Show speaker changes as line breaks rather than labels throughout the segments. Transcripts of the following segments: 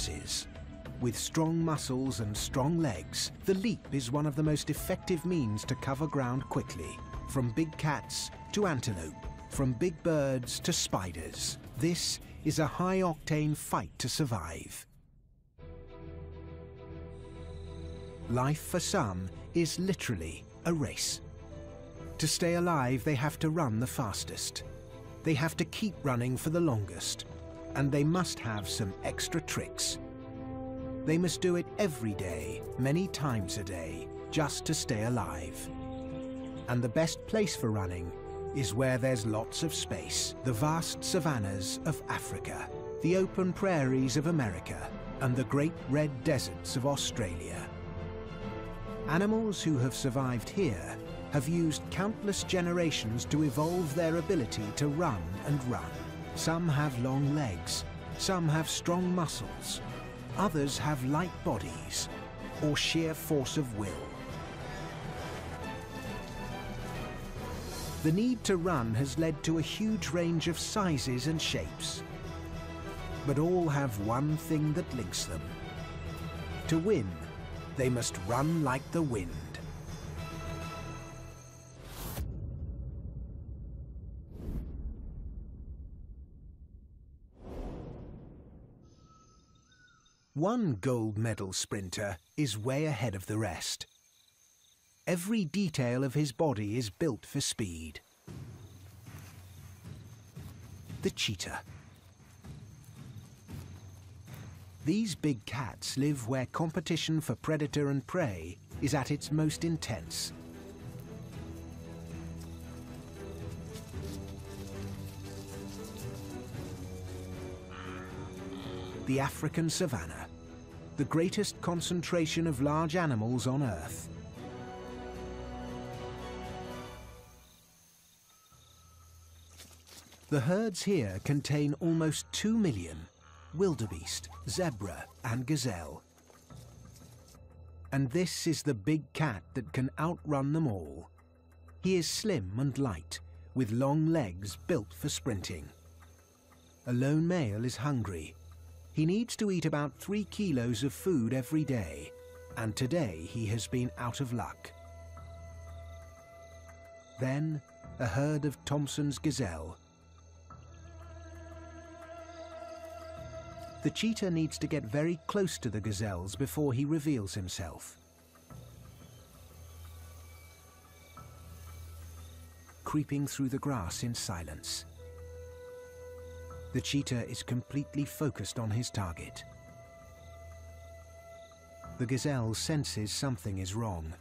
horses. With strong muscles and strong legs, the leap is one of the most effective means to cover ground quickly, from big cats to antelope, from big birds to spiders. This is a high-octane fight to survive. Life for some is literally a race. To stay alive, they have to run the fastest. They have to keep running for the longest, and they must have some extra tricks. They must do it every day, many times a day, just to stay alive. And the best place for running is where there's lots of space. The vast savannas of Africa, the open prairies of America, and the great red deserts of Australia. Animals who have survived here have used countless generations to evolve their ability to run and run. Some have long legs, some have strong muscles, others have light bodies or sheer force of will. The need to run has led to a huge range of sizes and shapes, but all have one thing that links them. To win, they must run like the wind. One gold medal sprinter is way ahead of the rest. Every detail of his body is built for speed. The cheetah. These big cats live where competition for predator and prey is at its most intense. The African savanna, the greatest concentration of large animals on Earth. The herds here contain almost 2 million wildebeest, zebra and gazelle. And this is the big cat that can outrun them all. He is slim and light, with long legs built for sprinting. A lone male is hungry. He needs to eat about 3 kilos of food every day, and today he has been out of luck. Then, a herd of Thomson's gazelle. The cheetah needs to get very close to the gazelles before he reveals himself. Creeping through the grass in silence. The cheetah is completely focused on his target. The gazelle senses something is wrong.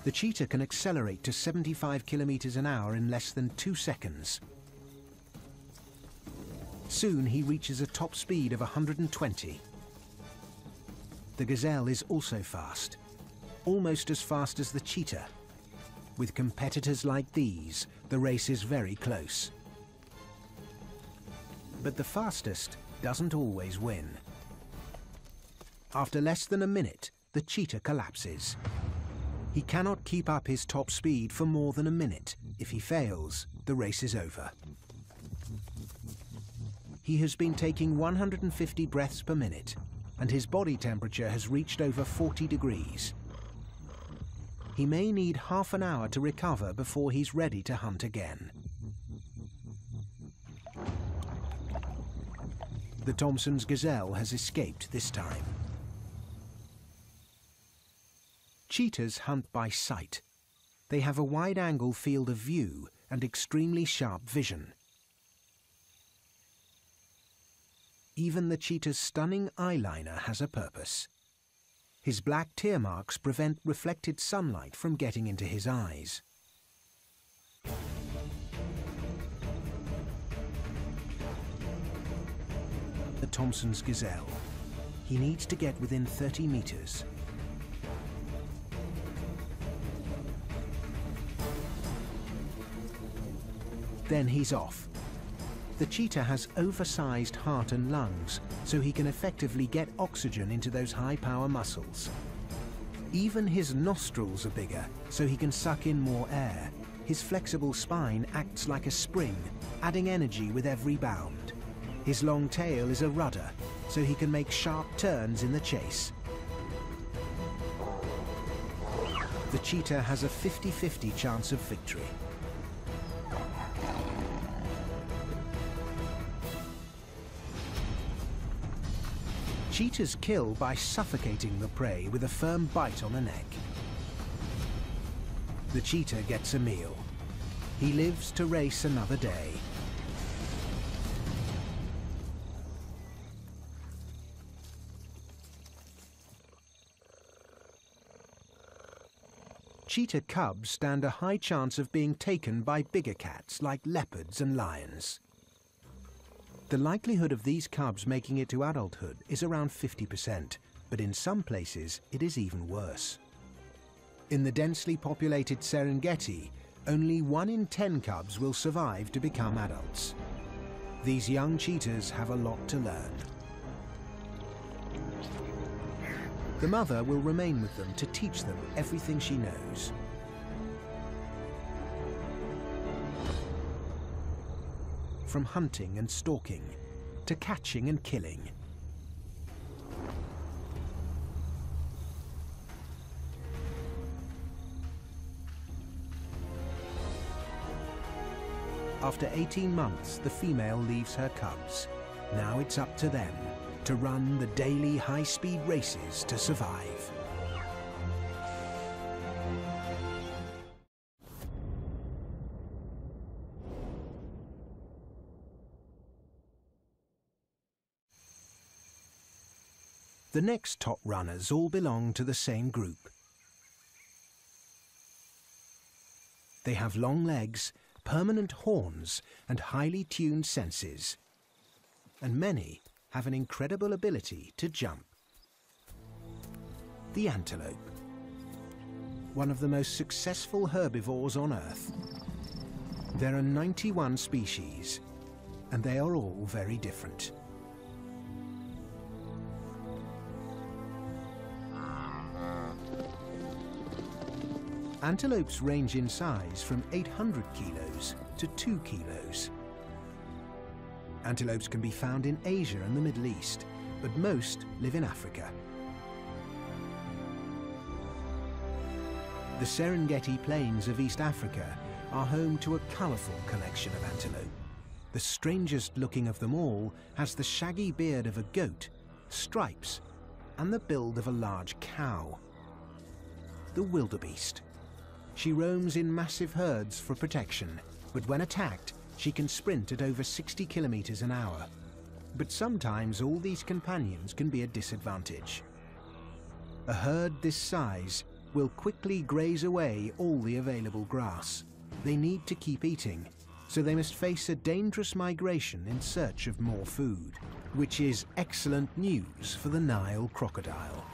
The cheetah can accelerate to 75 kilometers an hour in less than 2 seconds. Soon he reaches a top speed of 120. The gazelle is also fast, almost as fast as the cheetah. With competitors like these, the race is very close. But the fastest doesn't always win. After less than a minute, the cheetah collapses. He cannot keep up his top speed for more than a minute. If he fails, the race is over. He has been taking 150 breaths per minute, and his body temperature has reached over 40 degrees. He may need half an hour to recover before he's ready to hunt again. The Thomson's gazelle has escaped this time. Cheetahs hunt by sight. They have a wide-angle field of view and extremely sharp vision. Even the cheetah's stunning eyeliner has a purpose. His black tear marks prevent reflected sunlight from getting into his eyes. The Thomson's gazelle. He needs to get within 30 meters. Then he's off. The cheetah has oversized heart and lungs, so he can effectively get oxygen into those high-power muscles. Even his nostrils are bigger, so he can suck in more air. His flexible spine acts like a spring, adding energy with every bound. His long tail is a rudder, so he can make sharp turns in the chase. The cheetah has a 50-50 chance of victory. Cheetahs kill by suffocating the prey with a firm bite on the neck. The cheetah gets a meal. He lives to race another day. Cheetah cubs stand a high chance of being taken by bigger cats like leopards and lions. The likelihood of these cubs making it to adulthood is around 50%, but in some places it is even worse. In the densely populated Serengeti, only 1 in 10 cubs will survive to become adults. These young cheetahs have a lot to learn. The mother will remain with them to teach them everything she knows. From hunting and stalking, to catching and killing. After 18 months, the female leaves her cubs. Now it's up to them to run the daily high-speed races to survive. The next top runners all belong to the same group. They have long legs, permanent horns, and highly tuned senses. And many have an incredible ability to jump. The antelope, one of the most successful herbivores on Earth. There are 91 species, and they are all very different. Antelopes range in size from 800 kilos to 2 kilos. Antelopes can be found in Asia and the Middle East, but most live in Africa. The Serengeti Plains of East Africa are home to a colourful collection of antelope. The strangest looking of them all has the shaggy beard of a goat, stripes, and the build of a large cow. The wildebeest. She roams in massive herds for protection, but when attacked, she can sprint at over 60 kilometers an hour. But sometimes all these companions can be a disadvantage. A herd this size will quickly graze away all the available grass. They need to keep eating, so they must face a dangerous migration in search of more food, which is excellent news for the Nile crocodile.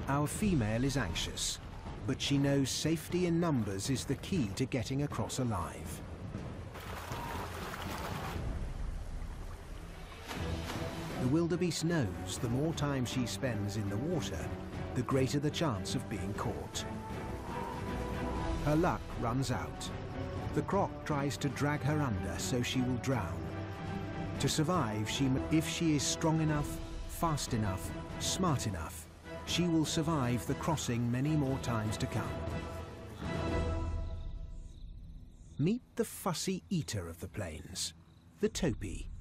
Our female is anxious, but she knows safety in numbers is the key to getting across alive. The wildebeest knows the more time she spends in the water, the greater the chance of being caught. Her luck runs out. The croc tries to drag her under so she will drown. To survive, if she is strong enough, fast enough, smart enough, she will survive the crossing many more times to come. Meet the fussy eater of the plains, the topi.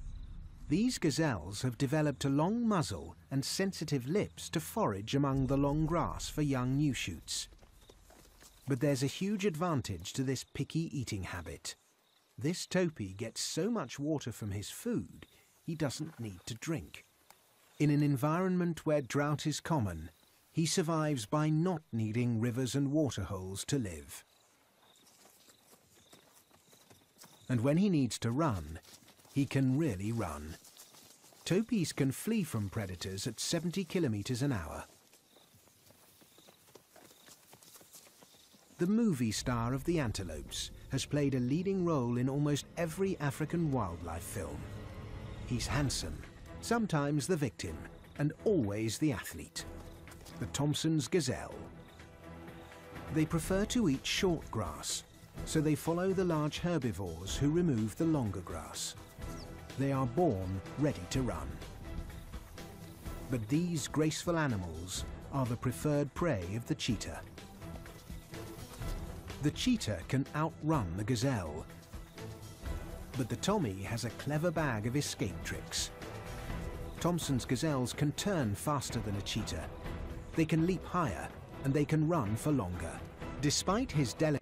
These gazelles have developed a long muzzle and sensitive lips to forage among the long grass for young new shoots. But there's a huge advantage to this picky eating habit. This topi gets so much water from his food, he doesn't need to drink. In an environment where drought is common, he survives by not needing rivers and waterholes to live. And when he needs to run, he can really run. Topis can flee from predators at 70 kilometers an hour. The movie star of the antelopes has played a leading role in almost every African wildlife film. He's handsome, sometimes the victim, and always the athlete. The Thomson's gazelle. They prefer to eat short grass, so they follow the large herbivores who remove the longer grass. They are born ready to run. But these graceful animals are the preferred prey of the cheetah. The cheetah can outrun the gazelle, but the Tommy has a clever bag of escape tricks. Thomson's gazelles can turn faster than a cheetah. They can leap higher, and they can run for longer. Despite his delicate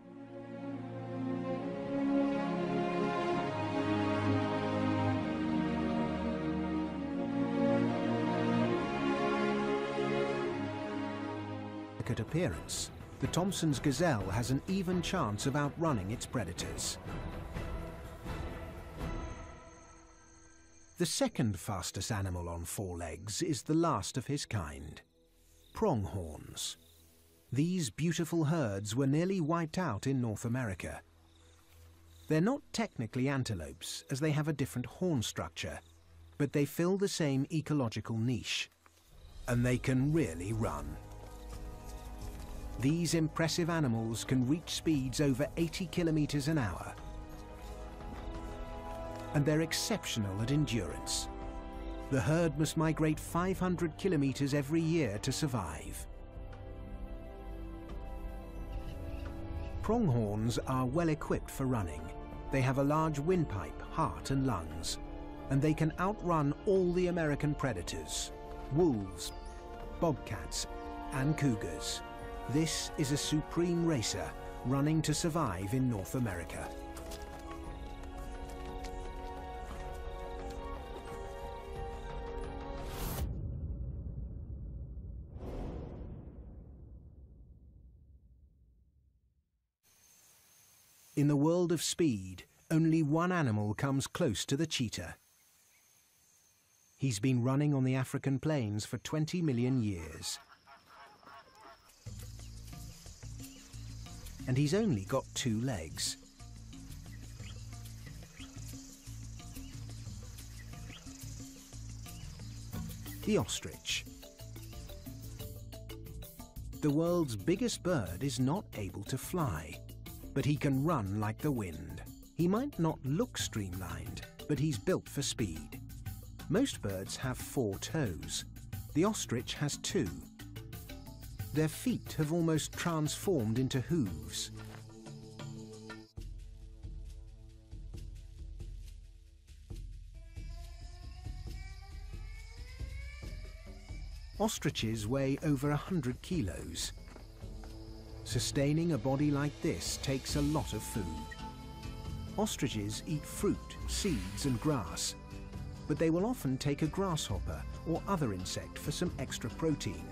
appearance, the Thomson's gazelle has an even chance of outrunning its predators. The second fastest animal on four legs is the last of his kind, pronghorns. These beautiful herds were nearly wiped out in North America. They're not technically antelopes, as they have a different horn structure, but they fill the same ecological niche, and they can really run. These impressive animals can reach speeds over 80 kilometers an hour. And they're exceptional at endurance. The herd must migrate 500 kilometers every year to survive. Pronghorns are well equipped for running. They have a large windpipe, heart and lungs, and they can outrun all the American predators, wolves, bobcats, and cougars. This is a supreme racer running to survive in North America. In the world of speed, only one animal comes close to the cheetah. He's been running on the African plains for 20 million years. And he's only got 2 legs. The ostrich. The world's biggest bird is not able to fly, but he can run like the wind. He might not look streamlined, but he's built for speed. Most birds have 4 toes. The ostrich has 2. Their feet have almost transformed into hooves. Ostriches weigh over 100 kilos. Sustaining a body like this takes a lot of food. Ostriches eat fruit, seeds and grass, but they will often take a grasshopper or other insect for some extra protein.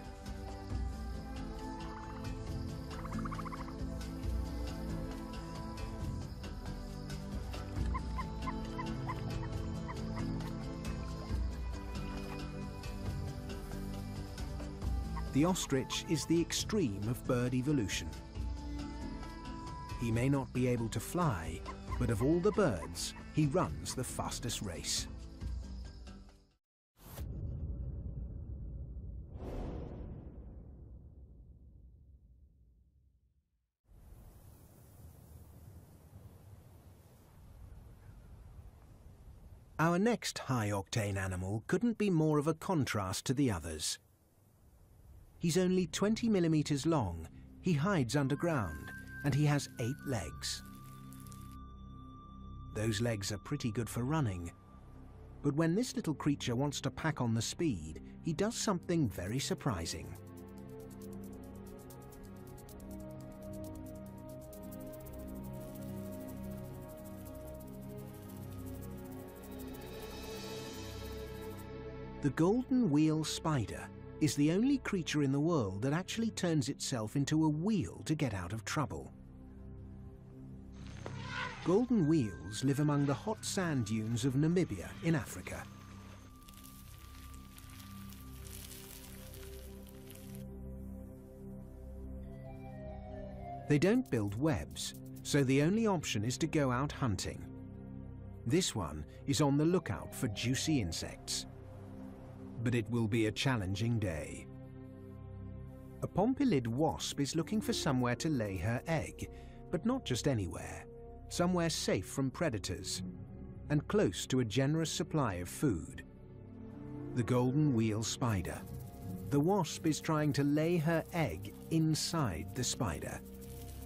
The ostrich is the extreme of bird evolution. He may not be able to fly, but of all the birds, he runs the fastest race. Our next high-octane animal couldn't be more of a contrast to the others. He's only 20 millimeters long, he hides underground, and he has 8 legs. Those legs are pretty good for running, but when this little creature wants to pack on the speed, he does something very surprising. The golden wheel spider is the only creature in the world that actually turns itself into a wheel to get out of trouble. Golden wheels live among the hot sand dunes of Namibia in Africa. They don't build webs, so the only option is to go out hunting. This one is on the lookout for juicy insects. But it will be a challenging day. A pompilid wasp is looking for somewhere to lay her egg, But not just anywhere, somewhere safe from predators and close to a generous supply of food. The golden wheel spider. The wasp is trying to lay her egg inside the spider.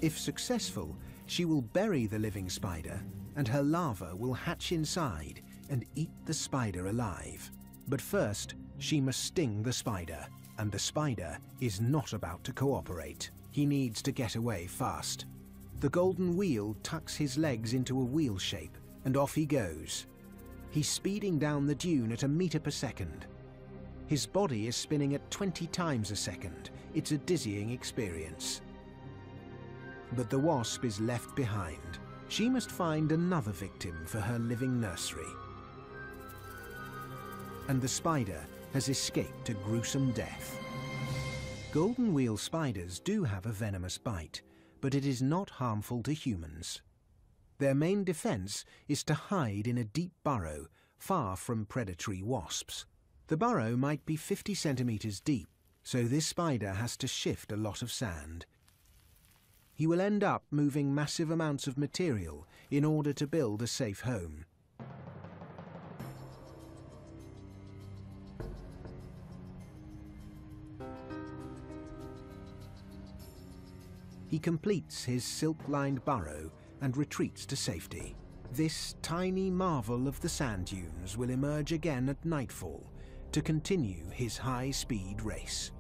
If successful, she will bury the living spider and her larva will hatch inside and eat the spider alive. But first, she must sting the spider, and the spider is not about to cooperate. He needs to get away fast. The golden wheel tucks his legs into a wheel shape, and off he goes. He's speeding down the dune at 1 meter per second. His body is spinning at 20 times a second. It's a dizzying experience. But the wasp is left behind. She must find another victim for her living nursery. And the spider has escaped a gruesome death. Golden wheel spiders do have a venomous bite, but it is not harmful to humans. Their main defense is to hide in a deep burrow, far from predatory wasps. The burrow might be 50 centimeters deep, so this spider has to shift a lot of sand. He will end up moving massive amounts of material in order to build a safe home. He completes his silk-lined burrow and retreats to safety. This tiny marvel of the sand dunes will emerge again at nightfall to continue his high-speed race.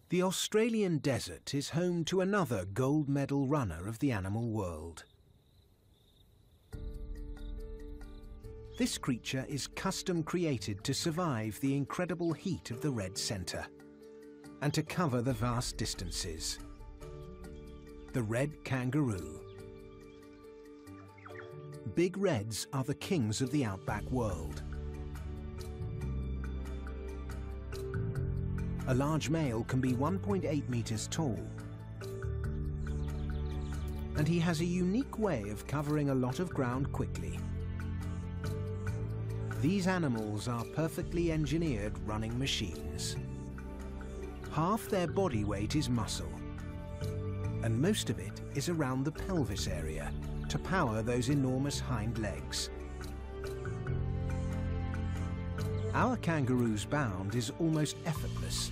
The Australian desert is home to another gold medal runner of the animal world. This creature is custom created to survive the incredible heat of the red center and to cover the vast distances. The red kangaroo. Big reds are the kings of the outback world. A large male can be 1.8 meters tall. And he has a unique way of covering a lot of ground quickly. These animals are perfectly engineered running machines. Half their body weight is muscle, and most of it is around the pelvis area to power those enormous hind legs. Our kangaroo's bound is almost effortless.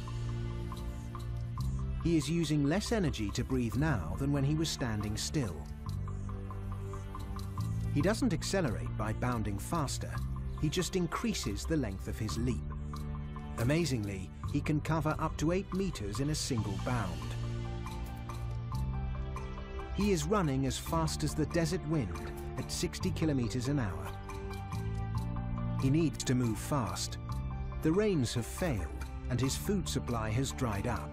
He is using less energy to breathe now than when he was standing still. He doesn't accelerate by bounding faster, he just increases the length of his leap. Amazingly, he can cover up to 8 meters in a single bound. He is running as fast as the desert wind at 60 kilometers an hour. He needs to move fast. The rains have failed and his food supply has dried up.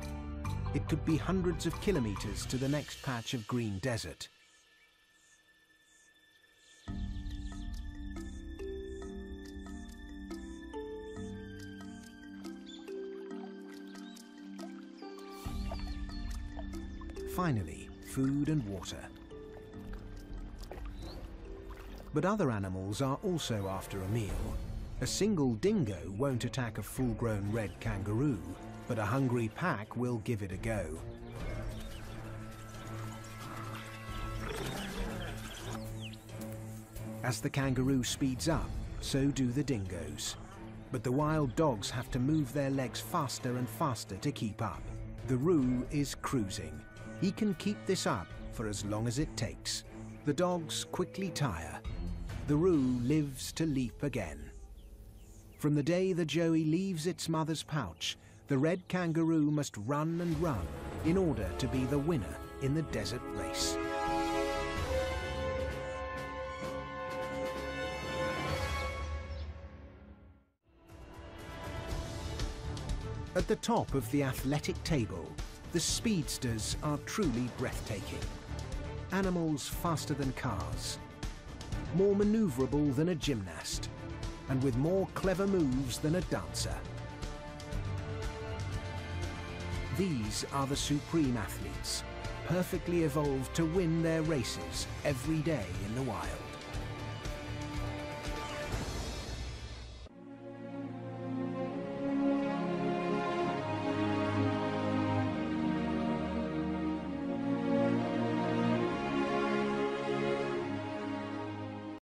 It could be hundreds of kilometers to the next patch of green desert. Finally, food and water. But other animals are also after a meal. A single dingo won't attack a full-grown red kangaroo, but a hungry pack will give it a go. As the kangaroo speeds up, so do the dingoes. But the wild dogs have to move their legs faster and faster to keep up. The roo is cruising. He can keep this up for as long as it takes. The dogs quickly tire. The roo lives to leap again. From the day the joey leaves its mother's pouch, the red kangaroo must run and run in order to be the winner in the desert race. At the top of the athletic table, the speedsters are truly breathtaking. Animals faster than cars. more maneuverable than a gymnast, and with more clever moves than a dancer. These are the supreme athletes, perfectly evolved to win their races every day in the wild.